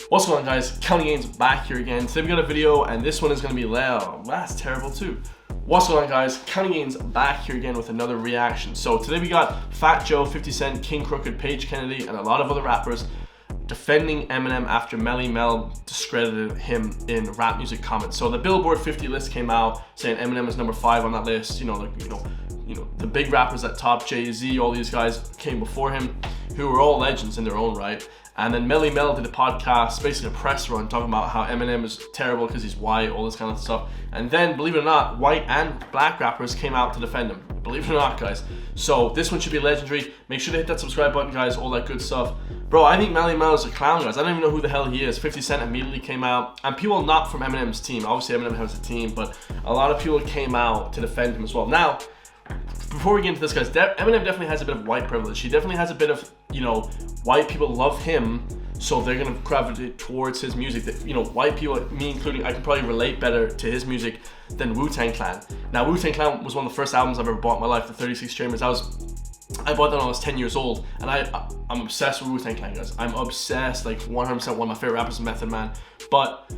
What's going on, guys? County Games back here again. Today we got a video and this one is going to be loud. That's terrible too. What's going on, guys? County Games back here again with another reaction. So today we got Fat Joe, 50 Cent, King Crooked, Paige Kennedy, and a lot of other rappers defending Eminem after Melle Mel discredited him in rap music comments. So the Billboard 50 list came out saying Eminem is number 5 on that list. You know, the big rappers at top, Jay-Z, all these guys came before him, who were all legends in their own right. And then Melle Mel did a podcast, basically a press run, talking about how Eminem is terrible because he's white, all this kind of stuff. And then, believe it or not, white and black rappers came out to defend him. Believe it or not, guys. So this one should be legendary. Make sure to hit that subscribe button, guys, all that good stuff. Bro, I think Melle Mel is a clown, guys. I don't even know who the hell he is. 50 Cent immediately came out. And people not from Eminem's team. Obviously, Eminem has a team, but a lot of people came out to defend him as well. Now, before we get into this, guys, Eminem definitely has a bit of white privilege. He definitely has a bit of, white people love him, so they're gonna gravitate towards his music. White people, me including, I can probably relate better to his music than Wu-Tang Clan. Now, Wu-Tang Clan was one of the first albums I've ever bought in my life, the 36 Chambers. I bought that when I was 10 years old, and I'm obsessed with Wu-Tang Clan, guys. I'm obsessed, like 100%. One of my favorite rappers is Method Man, but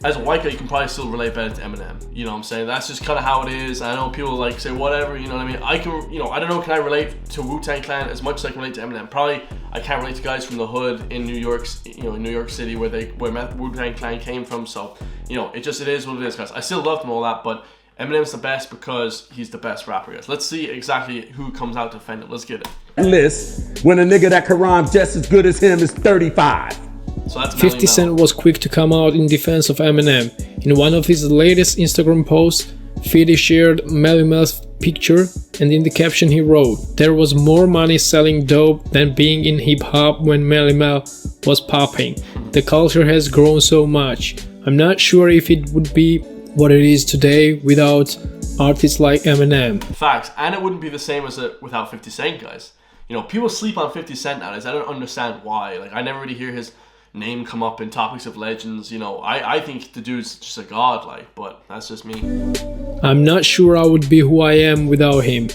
as a white guy, you can probably still relate better to Eminem. You know what I'm saying? That's just kind of how it is. I know people like say whatever, you know what I mean? I can, I don't know, can I relate to Wu-Tang Clan as much as I can relate to Eminem? Probably I can't relate to guys from the hood in New York, in New York City where Wu-Tang Clan came from. So, it is what it is, guys. I still love them, all that, but Eminem's the best because he's the best rapper, guys. Let's see exactly who comes out to defend it. Let's get it. List when a nigga that can rhyme just as good as him is 35. So that's 50 Cent was quick to come out in defense of Eminem. In one of his latest Instagram posts, 50 shared Melle Mel's picture, and in the caption he wrote, "There was more money selling dope than being in hip-hop when Melle Mel was popping. The culture has grown so much. I'm not sure if it would be what it is today without artists like Eminem." Facts, and it wouldn't be the same as it without 50 Cent, guys. People sleep on 50 Cent nowadays. I don't understand why. Like, I never really hear his name come up in topics of legends. I think the dude's just a god, but that's just me. I'm not sure I would be who I am without him,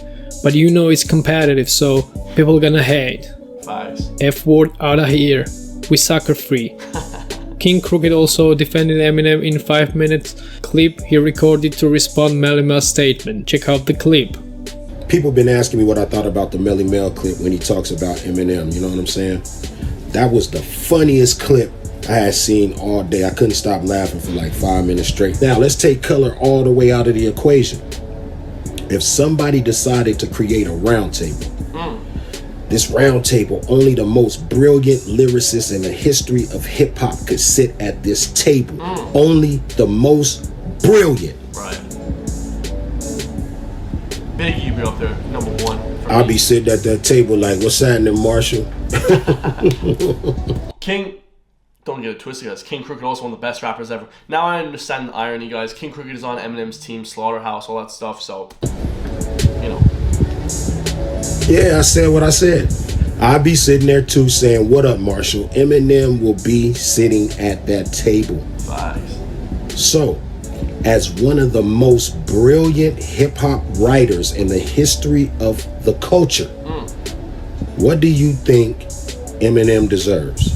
but it's competitive, so people gonna hate. Facts. F-word outta here. We sucker free. King Crooked also defended Eminem in 5 minutes clip he recorded to respond Melle Mel's statement. Check out the clip. People been asking me what I thought about the Melle Mel clip when he talks about Eminem, you know what I'm saying? That was the funniest clip I had seen all day. I couldn't stop laughing for like 5 minutes straight. Now, let's take color all the way out of the equation. If somebody decided to create a round table, this round table, only the most brilliant lyricists in the history of hip hop could sit at this table. Only the most brilliant. Right. Biggie be up there, number 1. I'll be sitting at that table like, what's happening, Marshall? King, don't get it twisted, guys. King Crooked also one of the best rappers ever. Now I understand the irony, guys. King Crooked is on Eminem's team, Slaughterhouse, all that stuff. So, Yeah, I said what I said. I'll be sitting there too saying, what up, Marshall? Eminem will be sitting at that table. Facts. So, as one of the most brilliant hip-hop writers in the history of the culture, what do you think Eminem deserves?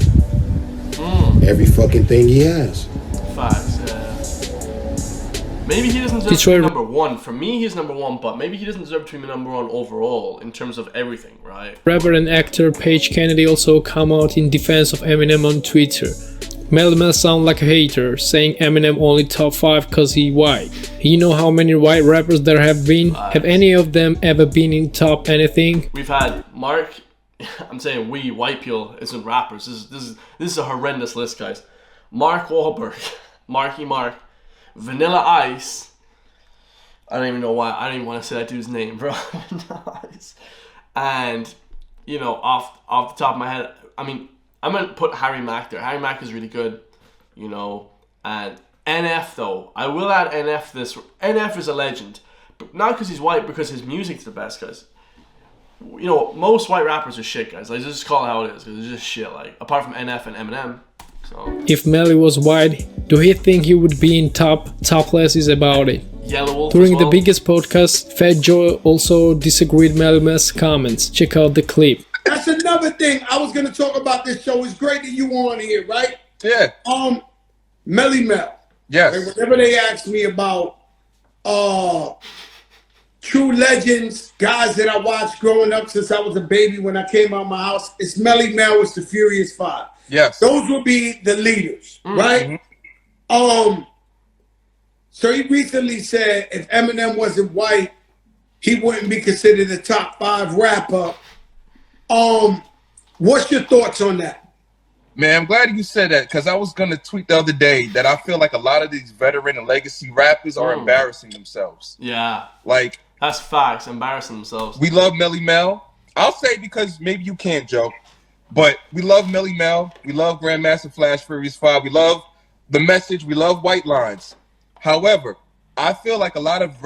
Every fucking thing he has. Facts, yeah. Maybe he doesn't deserve to be number 1. For me, he's number 1, but maybe he doesn't deserve to be number 1 overall in terms of everything, right? Rapper and actor Paige Kennedy also come out in defense of Eminem on Twitter. Melle Mel sound like a hater, saying Eminem only top 5 cause he white. You know how many white rappers there have been? Have any of them ever been in top anything? We've had Mark, I'm saying we, white people, isn't rappers. This is a horrendous list, guys. Mark Wahlberg, Marky Mark, Vanilla Ice. I don't even know why. I don't even want to say that dude's name, bro. Vanilla Ice. And, off the top of my head, I'm going to put Harry Mack there. Harry Mack is really good, And NF, though. I will add NF to this. NF is a legend. But not because he's white, because his music's the best, guys. Most white rappers are shit, guys. Let's just call it how it is, because it's just shit, apart from NF and Eminem. So. If Melle was white, do you think he would be in topless about it? Yellow Wolf During the biggest podcast, Fat Joe also disagreed with Melle Mel's comments. Check out the clip. That's another thing I was going to talk about this show. It's great that you on here, right? Yeah. Melle Mel. Yes. Right? Whenever they ask me about true legends, guys that I watched growing up since I was a baby when I came out of my house, it's Melle Mel, it's the Furious Five. Yes. Those would be the leaders, right? So he recently said if Eminem wasn't white, he wouldn't be considered a top 5 rapper. What's your thoughts on that? Man, I'm glad you said that because I was going to tweet the other day that I feel like a lot of these veteran and legacy rappers are embarrassing themselves. Yeah. Like, that's facts, embarrassing themselves. We love Melle Mel. I'll say because maybe you can't, Joe, but we love Melle Mel. We love Grandmaster Flash Furious 5. We love The Message. We love White Lines. However, I feel like a lot of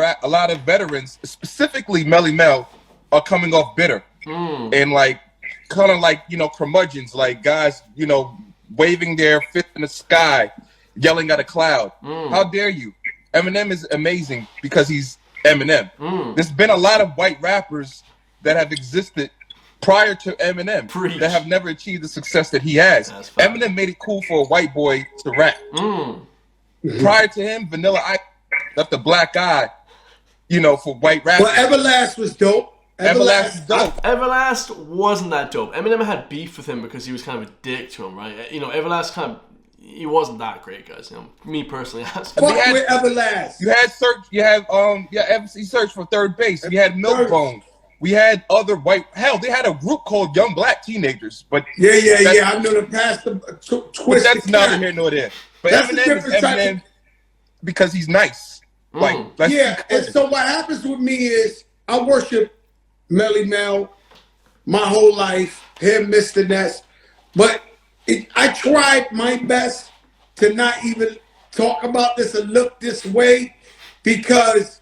veterans, specifically Melle Mel, are coming off bitter and like kind of like, you know, curmudgeons, like guys, you know, waving their fist in the sky, yelling at a cloud. How dare you? Eminem is amazing because he's Eminem. There's been a lot of white rappers that have existed prior to Eminem that have never achieved the success that he has. Eminem made it cool for a white boy to rap. Prior to him, Vanilla Ice left a black eye, you know, for white rappers. Well, Everlast was dope. Everlast is dope. Everlast wasn't that dope. Eminem had beef with him because he was kind of a dick to him, right? You know, Everlast kind of, he wasn't that great, guys. You know, me personally. Fuck with Everlast. You had search. You have he searched for third base. We had Milkbone. We had other white. Hell, they had a group called Young Black Teenagers. But yeah. I know the past twist. But that's neither here nor there. But that's Eminem is Eminem because he's nice. Like yeah. And so what happens with me is I worship Melle Mel my whole life. Him, Mr. Ness, but I tried my best to not even talk about this or look this way because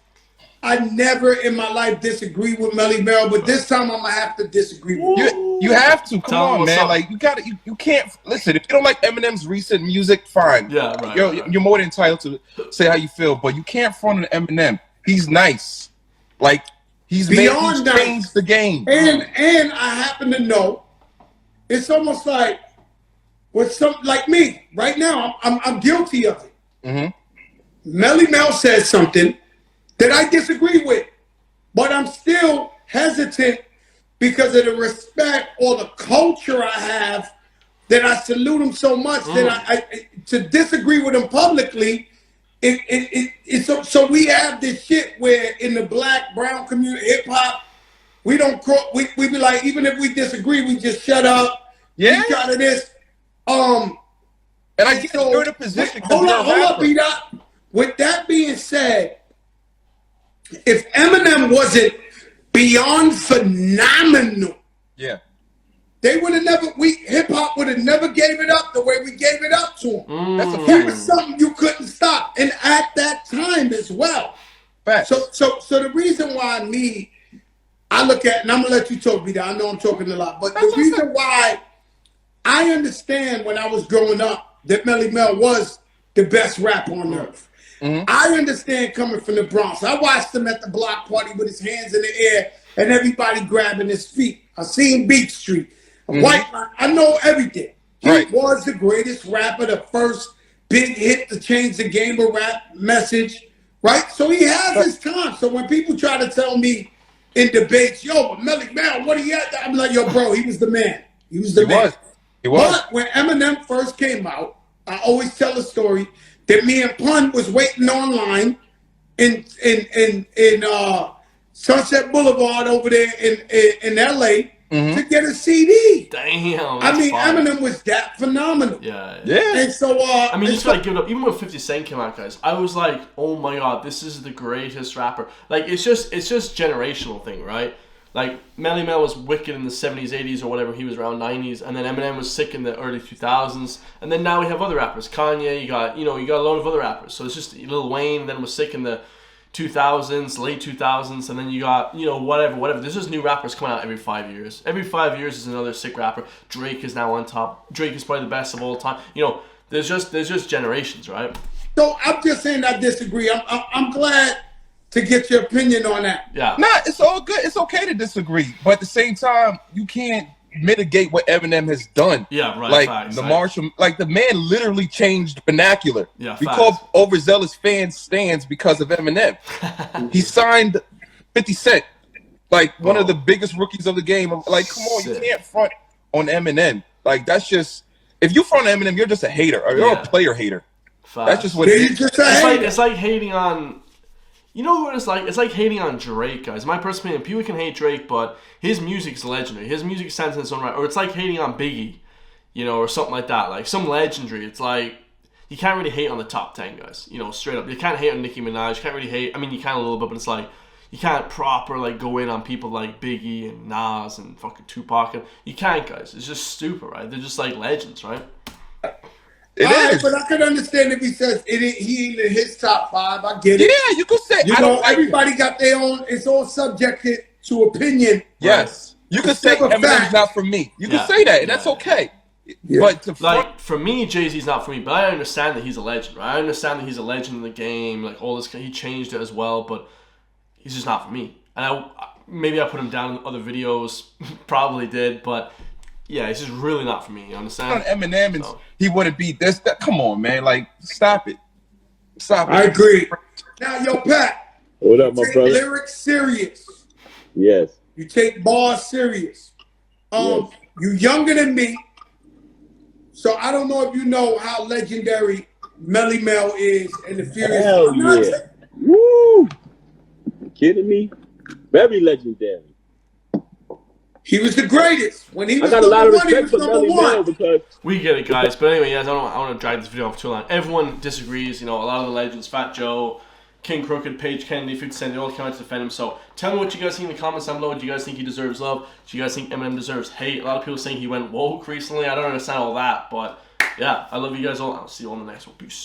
I never in my life disagree with Melle Mel, but this time I'm gonna have to disagree with you. You have to. Come on, man. Like you can't listen. If you don't like Eminem's recent music, fine. Yeah, right. You're more than entitled to say how you feel, but you can't front an Eminem. He's nice. Like he's changed the game. And I happen to know it's almost like with some like me right now, I'm guilty of it. Melle Mel says something that I disagree with, but I'm still hesitant because of the respect or the culture I have that I salute him so much that I to disagree with him publicly. So we have this shit where in the black brown community hip hop we don't we be like even if we disagree we just shut up. Yeah, we try to this. And I get you're in a position. Hold up, B-Dot. With that being said, if Eminem wasn't beyond phenomenal, they would have never. Hip hop would have never gave it up the way we gave it up to him. That's a fact. It was something you couldn't stop, and at that time as well. Fact. So the reason why I look at, and I'm gonna let you talk, B-Dot. I know I'm talking a lot, but the reason why. I understand when I was growing up that Melle Mel was the best rapper on earth. I understand coming from the Bronx. I watched him at the block party with his hands in the air and everybody grabbing his feet. I seen Beat Street. White Line. I know everything. He was the greatest rapper, the first big hit to change the game of rap Message. Right? So he has his time. So when people try to tell me in debates, yo, Melle Mel, what he had? I'm like, yo, bro, he was the man. He was the man. But when Eminem first came out, I always tell a story that me and Pun was waiting online in Sunset Boulevard over there in LA to get a CD. Damn. I mean, Eminem was that phenomenal. Yeah. And so I mean, you just gotta give it up. Even when 50 Cent came out, guys, I was like, oh my god, this is the greatest rapper. Like it's just generational thing, right? Like, Melle Mel was wicked in the 70s, 80s, or whatever. He was around 90s. And then Eminem was sick in the early 2000s. And then now we have other rappers. Kanye, you got a lot of other rappers. So it's just Lil Wayne then was sick in the 2000s, late 2000s. And then you got, whatever. There's just new rappers coming out every 5 years. Every 5 years is another sick rapper. Drake is now on top. Drake is probably the best of all time. There's just generations, right? So I'm just saying I disagree. I'm glad to get your opinion on that. Yeah. Nah, it's all good. It's okay to disagree. But at the same time, you can't mitigate what Eminem has done. Yeah, right. Like facts, the like, Marshall, like the man literally changed vernacular. Yeah, we facts. call overzealous fans stands because of Eminem. He signed 50 Cent, like one of the biggest rookies of the game. Like, come on, you can't front on Eminem. Like, that's just, if you front on Eminem, you're just a hater, or you're a player hater. Facts. That's just what it is. It's like hating on. You know who it's like? It's like hating on Drake, guys. My personal opinion, people can hate Drake, but his music's legendary. His music stands in its own right. Or it's like hating on Biggie, you know, or something like that. Like some legendary. It's like you can't really hate on the top 10 guys. You know, straight up. You can't hate on Nicki Minaj. You can't really hate. I mean, you can a little bit, but it's like you can't proper like go in on people like Biggie and Nas and fucking Tupac. You can't, guys. It's just stupid, right? They're just like legends, right? It is. But I could understand if he says he ain't in his top 5. I get it. Yeah, you could say. You know, everybody got their own. It's all subjected to opinion. Yes, you could say Eminem's not for me. You can say that, and that's okay. Yeah. But like for me, Jay-Z's not for me. But I understand that he's a legend. Right? I understand that he's a legend in the game. Like all this, he changed it as well. But he's just not for me. And maybe I put him down in other videos. Probably did, but. Yeah, it's just really not for me. You understand? On Eminem, and he wouldn't be this. That, come on, man. Like, stop it. Stop it. I agree. Now, yo, Pat. What up, my brother? Lyrics serious. Yes. You take bars serious. Yes. You younger than me, so I don't know if you know how legendary Melle Mel is and the Furious. Hell yeah! Woo! You kidding me? Very legendary. He was the greatest. When he was I got a lot of one, respect for Melle Mel because we get it, guys. But anyway, guys, I want to drag this video off too long. Everyone disagrees. You know, a lot of the legends, Fat Joe, King Crooked, Paige Kennedy, 50 Cent, they all come out to defend him. So tell me what you guys think in the comments down below. Do you guys think he deserves love? Do you guys think Eminem deserves hate? A lot of people saying he went woke recently. I don't understand all that, but yeah, I love you guys all. I'll see you on the next one. Peace.